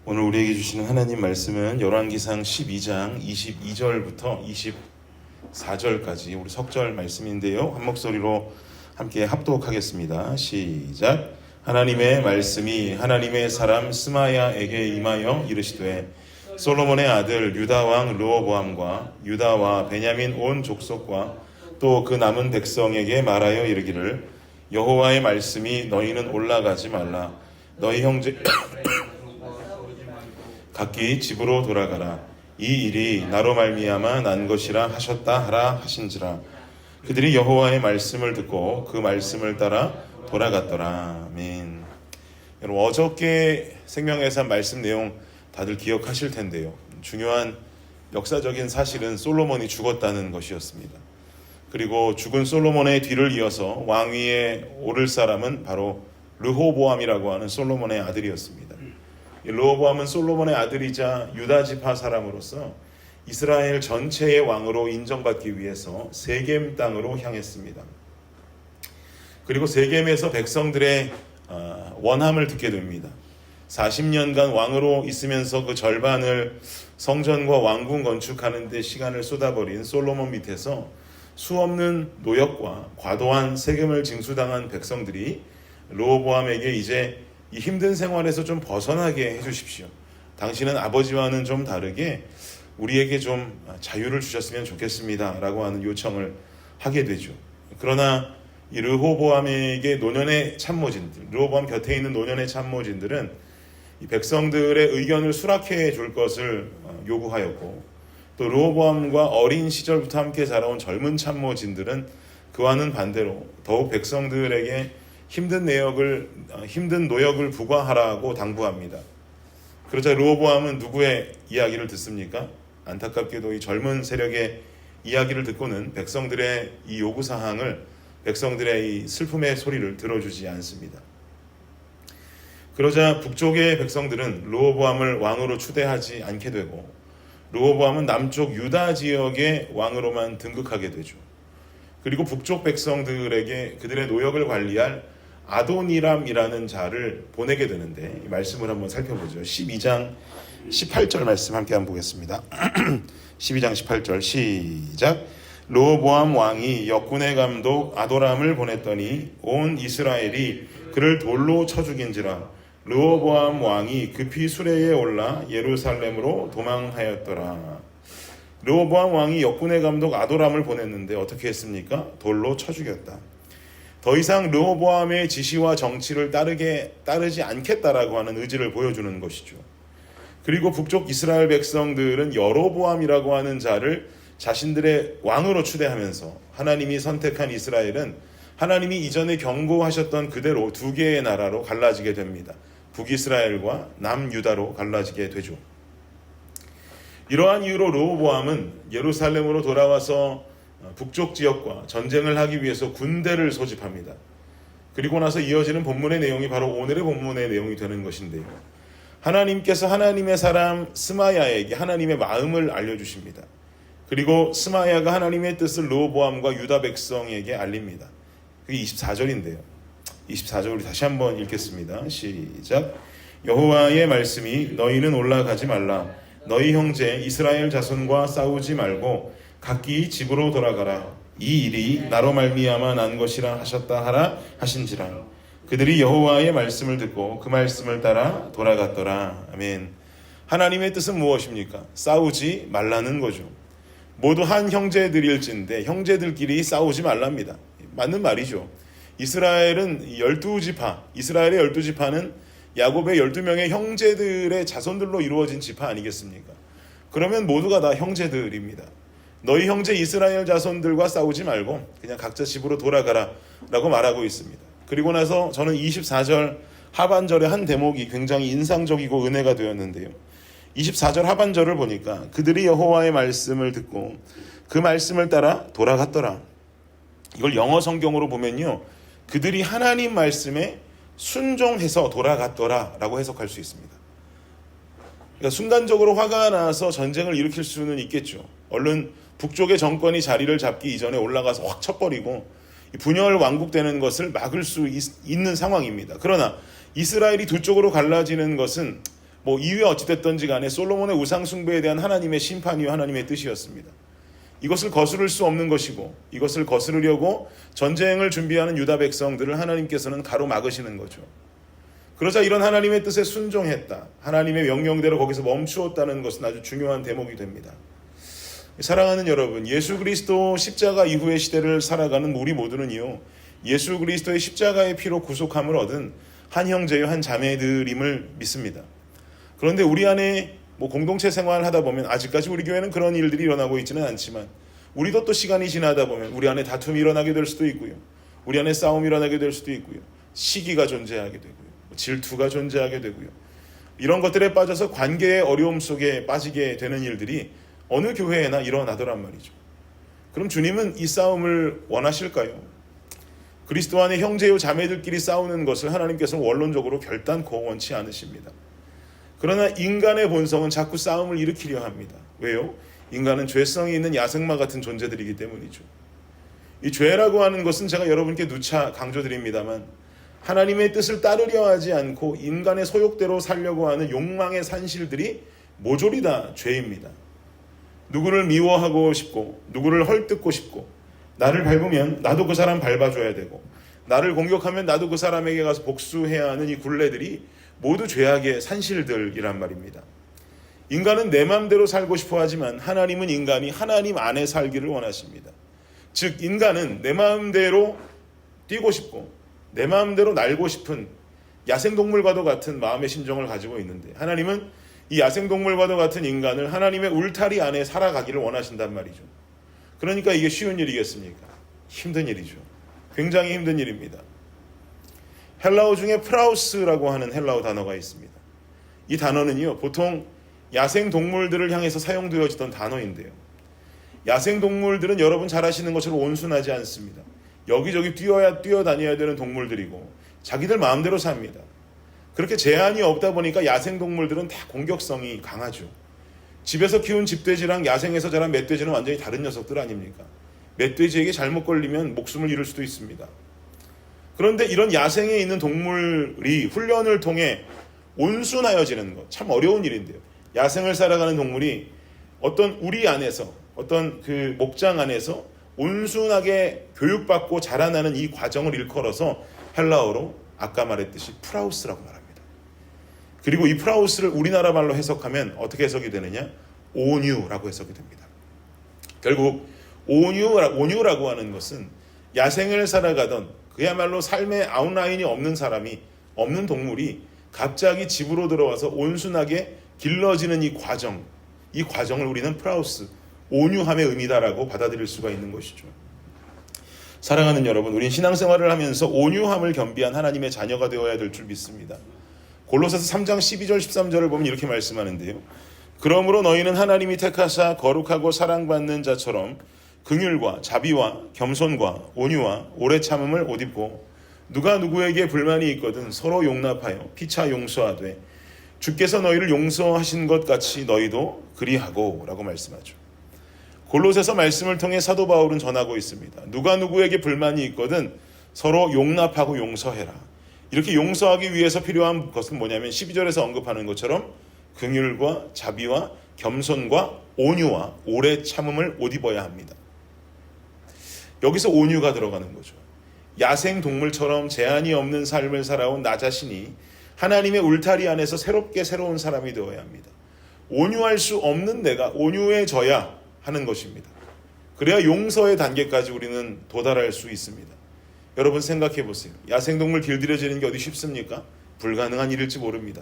오늘 우리에게 주시는 하나님 말씀은 열왕기상 12장 22절부터 24절까지 우리 석절 말씀인데요. 한 목소리로 함께 합독하겠습니다. 시작. 하나님의 말씀이 하나님의 사람 스마야에게 임하여 이르시되 솔로몬의 아들 유다 왕 르호보암과 유다와 베냐민 온 족속과 또 그 남은 백성에게 말하여 이르기를 여호와의 말씀이 너희는 올라가지 말라. 너희 형제 각기 집으로 돌아가라. 이 일이 나로 말미암아 난 것이라 하셨다 하라 하신지라. 그들이 여호와의 말씀을 듣고 그 말씀을 따라 돌아갔더라. 아멘. 여러분, 어저께 생명의 산 말씀 내용 다들 기억하실 텐데요. 중요한 역사적인 사실은 솔로몬이 죽었다는 것이었습니다. 그리고 죽은 솔로몬의 뒤를 이어서 왕위에 오를 사람은 바로 르호보암이라고 하는 솔로몬의 아들이었습니다. 르호보암은 솔로몬의 아들이자 유다 지파 사람으로서 이스라엘 전체의 왕으로 인정받기 위해서 세겜 땅으로 향했습니다. 그리고 세겜에서 백성들의 원함을 듣게 됩니다. 40년간 왕으로 있으면서 그 절반을 성전과 왕궁 건축하는 데 시간을 쏟아버린 솔로몬 밑에서 수없는 노역과 과도한 세금을 징수당한 백성들이 르호보암에게 이제 이 힘든 생활에서 좀 벗어나게 해주십시오. 당신은 아버지와는 좀 다르게 우리에게 좀 자유를 주셨으면 좋겠습니다 라고 하는 요청을 하게 되죠. 그러나 이 르호보암에게 노년의 참모진들, 르호보암 곁에 있는 노년의 참모진들은 이 백성들의 의견을 수락해 줄 것을 요구하였고, 또 르호보암과 어린 시절부터 함께 자라온 젊은 참모진들은 그와는 반대로 더욱 백성들에게 힘든 노역을 부과하라고 당부합니다. 그러자 르호보암은 누구의 이야기를 듣습니까? 안타깝게도 이 젊은 세력의 이야기를 듣고는 백성들의 이 요구사항을, 백성들의 이 슬픔의 소리를 들어주지 않습니다. 그러자 북쪽의 백성들은 르호보암을 왕으로 추대하지 않게 되고, 르호보암은 남쪽 유다 지역의 왕으로만 등극하게 되죠. 그리고 북쪽 백성들에게 그들의 노역을 관리할 아도니람이라는 자를 보내게 되는데, 이 말씀을 한번 살펴보죠. 12장 18절 말씀 함께 한번 보겠습니다. 12장 18절 시작. 르호보암 왕이 역군의 감독 아도람을 보냈더니 온 이스라엘이 그를 돌로 쳐 죽인지라. 르호보암 왕이 급히 수레에 올라 예루살렘으로 도망하였더라. 르호보암 왕이 역군의 감독 아도람을 보냈는데 어떻게 했습니까? 돌로 쳐 죽였다. 더 이상 르호보암의 지시와 정치를 따르지 않겠다라고 하는 의지를 보여주는 것이죠. 그리고 북쪽 이스라엘 백성들은 여로보암이라고 하는 자를 자신들의 왕으로 추대하면서 하나님이 선택한 이스라엘은 하나님이 이전에 경고하셨던 그대로 두 개의 나라로 갈라지게 됩니다. 북이스라엘과 남유다로 갈라지게 되죠. 이러한 이유로 르호보암은 예루살렘으로 돌아와서 북쪽 지역과 전쟁을 하기 위해서 군대를 소집합니다. 그리고 나서 이어지는 본문의 내용이 바로 오늘의 본문의 내용이 되는 것인데요. 하나님께서 하나님의 사람 스마야에게 하나님의 마음을 알려주십니다. 그리고 스마야가 하나님의 뜻을 르호보암과 유다 백성에게 알립니다. 그게 24절인데요. 24절 우리 다시 한번 읽겠습니다. 시작. 여호와의 말씀이 너희는 올라가지 말라. 너희 형제 이스라엘 자손과 싸우지 말고 각기 집으로 돌아가라. 이 일이 나로 말미암아 난 것이라 하셨다 하라 하신지라. 그들이 여호와의 말씀을 듣고 그 말씀을 따라 돌아갔더라. 아멘. 하나님의 뜻은 무엇입니까? 싸우지 말라는 거죠. 모두 한 형제들일진데 형제들끼리 싸우지 말랍니다. 맞는 말이죠. 이스라엘은 12지파, 이스라엘의 12지파는 야곱의 12명의 형제들의 자손들로 이루어진 지파 아니겠습니까? 그러면 모두가 다 형제들입니다. 너희 형제 이스라엘 자손들과 싸우지 말고 그냥 각자 집으로 돌아가라 라고 말하고 있습니다. 그리고 나서 저는 24절 하반절의 한 대목이 굉장히 인상적이고 은혜가 되었는데요. 24절 하반절을 보니까 그들이 여호와의 말씀을 듣고 그 말씀을 따라 돌아갔더라. 이걸 영어 성경으로 보면요, 그들이 하나님 말씀에 순종해서 돌아갔더라 라고 해석할 수 있습니다. 그러니까 순간적으로 화가 나서 전쟁을 일으킬 수는 있겠죠. 얼른 북쪽의 정권이 자리를 잡기 이전에 올라가서 확 쳐버리고 분열 왕국되는 것을 막을 수 있는 상황입니다. 그러나 이스라엘이 두 쪽으로 갈라지는 것은 뭐 이유가 어찌됐든지 간에 솔로몬의 우상 숭배에 대한 하나님의 심판이요 하나님의 뜻이었습니다. 이것을 거스를 수 없는 것이고 이것을 거스르려고 전쟁을 준비하는 유다 백성들을 하나님께서는 가로막으시는 거죠. 그러자 이런 하나님의 뜻에 순종했다, 하나님의 명령대로 거기서 멈추었다는 것은 아주 중요한 대목이 됩니다. 사랑하는 여러분, 예수 그리스도 십자가 이후의 시대를 살아가는 우리 모두는요, 예수 그리스도의 십자가의 피로 구속함을 얻은 한 형제요 한 자매들임을 믿습니다. 그런데 우리 안에 공동체 생활을 하다 보면 아직까지 우리 교회는 그런 일들이 일어나고 있지는 않지만 우리도 또 시간이 지나다 보면 우리 안에 다툼이 일어나게 될 수도 있고요, 우리 안에 싸움이 일어나게 될 수도 있고요, 시기가 존재하게 되고요, 질투가 존재하게 되고요, 이런 것들에 빠져서 관계의 어려움 속에 빠지게 되는 일들이 어느 교회에나 일어나더란 말이죠. 그럼 주님은 이 싸움을 원하실까요? 그리스도 안에 형제요 자매들끼리 싸우는 것을 하나님께서는 원론적으로 결단코 원치 않으십니다. 그러나 인간의 본성은 자꾸 싸움을 일으키려 합니다. 왜요? 인간은 죄성이 있는 야생마 같은 존재들이기 때문이죠. 이 죄라고 하는 것은 제가 여러분께 누차 강조드립니다만 하나님의 뜻을 따르려 하지 않고 인간의 소욕대로 살려고 하는 욕망의 산실들이 모조리 다 죄입니다. 누구를 미워하고 싶고 누구를 헐뜯고 싶고 나를 밟으면 나도 그 사람 밟아줘야 되고 나를 공격하면 나도 그 사람에게 가서 복수해야 하는 이 굴레들이 모두 죄악의 산실들이란 말입니다. 인간은 내 마음대로 살고 싶어 하지만 하나님은 인간이 하나님 안에 살기를 원하십니다. 즉 인간은 내 마음대로 뛰고 싶고 내 마음대로 날고 싶은 야생동물과도 같은 마음의 심정을 가지고 있는데 하나님은 이 야생동물과도 같은 인간을 하나님의 울타리 안에 살아가기를 원하신단 말이죠. 그러니까 이게 쉬운 일이겠습니까? 힘든 일이죠. 굉장히 힘든 일입니다. 헬라어 중에 프라우스라고 하는 헬라어 단어가 있습니다. 이 단어는요, 보통 야생동물들을 향해서 사용되어지던 단어인데요, 야생동물들은 여러분 잘 아시는 것처럼 온순하지 않습니다. 여기저기 뛰어다녀야 되는 동물들이고 자기들 마음대로 삽니다. 그렇게 제한이 없다 보니까 야생동물들은 다 공격성이 강하죠. 집에서 키운 집돼지랑 야생에서 자란 멧돼지는 완전히 다른 녀석들 아닙니까? 멧돼지에게 잘못 걸리면 목숨을 잃을 수도 있습니다. 그런데 이런 야생에 있는 동물이 훈련을 통해 온순하여지는 것, 참 어려운 일인데요. 야생을 살아가는 동물이 어떤 우리 안에서, 어떤 그 목장 안에서 온순하게 교육받고 자라나는 이 과정을 일컬어서 헬라어로 아까 말했듯이 프라우스라고 말합니다. 그리고 이 프라우스를 우리나라 말로 해석하면 어떻게 해석이 되느냐? 온유라고 해석이 됩니다. 결국 온유라고 하는 것은 야생을 살아가던 그야말로 삶의 아웃라인이 없는 사람이, 없는 동물이 갑자기 집으로 들어와서 온순하게 길러지는 이 과정을 우리는 프라우스, 온유함의 의미다라고 받아들일 수가 있는 것이죠. 사랑하는 여러분, 우린 신앙생활을 하면서 온유함을 겸비한 하나님의 자녀가 되어야 될 줄 믿습니다. 골로새서 3장 12절 13절을 보면 이렇게 말씀하는데요, 그러므로 너희는 하나님이 택하사 거룩하고 사랑받는 자처럼 긍휼과 자비와 겸손과 온유와 오래 참음을 옷 입고 누가 누구에게 불만이 있거든 서로 용납하여 피차 용서하되 주께서 너희를 용서하신 것 같이 너희도 그리하고 라고 말씀하죠. 골로새서 말씀을 통해 사도 바울은 전하고 있습니다. 누가 누구에게 불만이 있거든 서로 용납하고 용서해라. 이렇게 용서하기 위해서 필요한 것은 뭐냐면 12절에서 언급하는 것처럼 긍휼과 자비와 겸손과 온유와 오래 참음을 옷 입어야 합니다. 여기서 온유가 들어가는 거죠. 야생 동물처럼 제한이 없는 삶을 살아온 나 자신이 하나님의 울타리 안에서 새롭게 새로운 사람이 되어야 합니다. 온유할 수 없는 내가 온유해져야 하는 것입니다. 그래야 용서의 단계까지 우리는 도달할 수 있습니다. 여러분 생각해 보세요. 야생동물 길들여지는 게 어디 쉽습니까? 불가능한 일일지 모릅니다.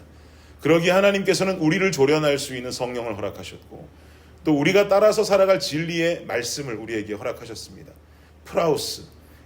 그러기에 하나님께서는 우리를 조련할 수 있는 성령을 허락하셨고 또 우리가 따라서 살아갈 진리의 말씀을 우리에게 허락하셨습니다. 프라우스,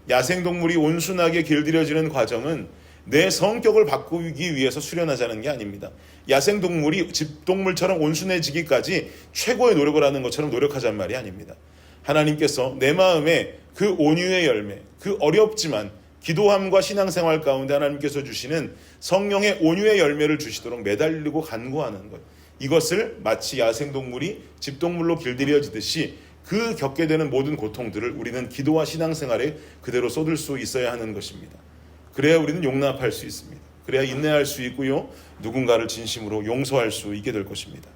야생동물이 온순하게 길들여지는 과정은 내 성격을 바꾸기 위해서 수련하자는 게 아닙니다. 야생동물이 집동물처럼 온순해지기까지 최고의 노력을 하는 것처럼 노력하자는 말이 아닙니다. 하나님께서 내 마음에 그 온유의 열매, 그 어렵지만 기도함과 신앙생활 가운데 하나님께서 주시는 성령의 온유의 열매를 주시도록 매달리고 간구하는 것, 이것을 마치 야생동물이 집동물로 길들여지듯이 그 겪게 되는 모든 고통들을 우리는 기도와 신앙생활에 그대로 쏟을 수 있어야 하는 것입니다. 그래야 우리는 용납할 수 있습니다. 그래야 인내할 수 있고요. 누군가를 진심으로 용서할 수 있게 될 것입니다.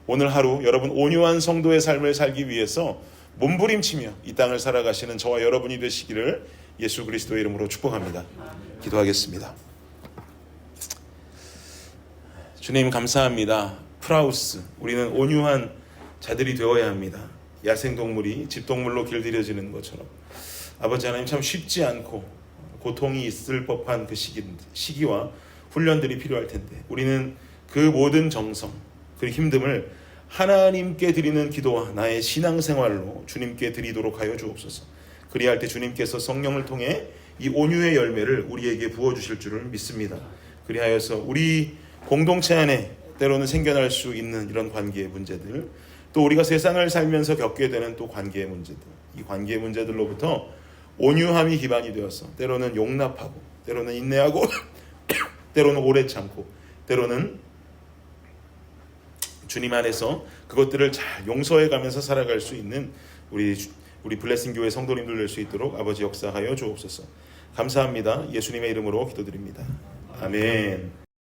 오늘 하루 여러분 온유한 성도의 삶을 살기 위해서 몸부림치며 이 땅을 살아가시는 저와 여러분이 되시기를 예수 그리스도의 이름으로 축복합니다. 기도하겠습니다. 주님 감사합니다. 프라우스, 우리는 온유한 자들이 되어야 합니다. 야생동물이 집동물로 길들여지는 것처럼 아버지 하나님, 참 쉽지 않고 고통이 있을 법한 그 시기와 훈련들이 필요할 텐데 우리는 그 모든 정성, 그 힘듦을 하나님께 드리는 기도와 나의 신앙생활로 주님께 드리도록 하여 주옵소서. 그리할 때 주님께서 성령을 통해 이 온유의 열매를 우리에게 부어주실 줄을 믿습니다. 그리하여서 우리 공동체 안에 때로는 생겨날 수 있는 이런 관계의 문제들, 또 우리가 세상을 살면서 겪게 되는 또 관계의 문제들, 이 관계의 문제들로부터 온유함이 기반이 되어서 때로는 용납하고 때로는 인내하고 때로는 오래 참고 때로는 주님 안에서 그것들을 잘 용서해 가면서 살아갈 수 있는 우리 블레싱 교회 성도님들 될 수 있도록 아버지 역사하여 주옵소서. 감사합니다. 예수님의 이름으로 기도드립니다. 아멘.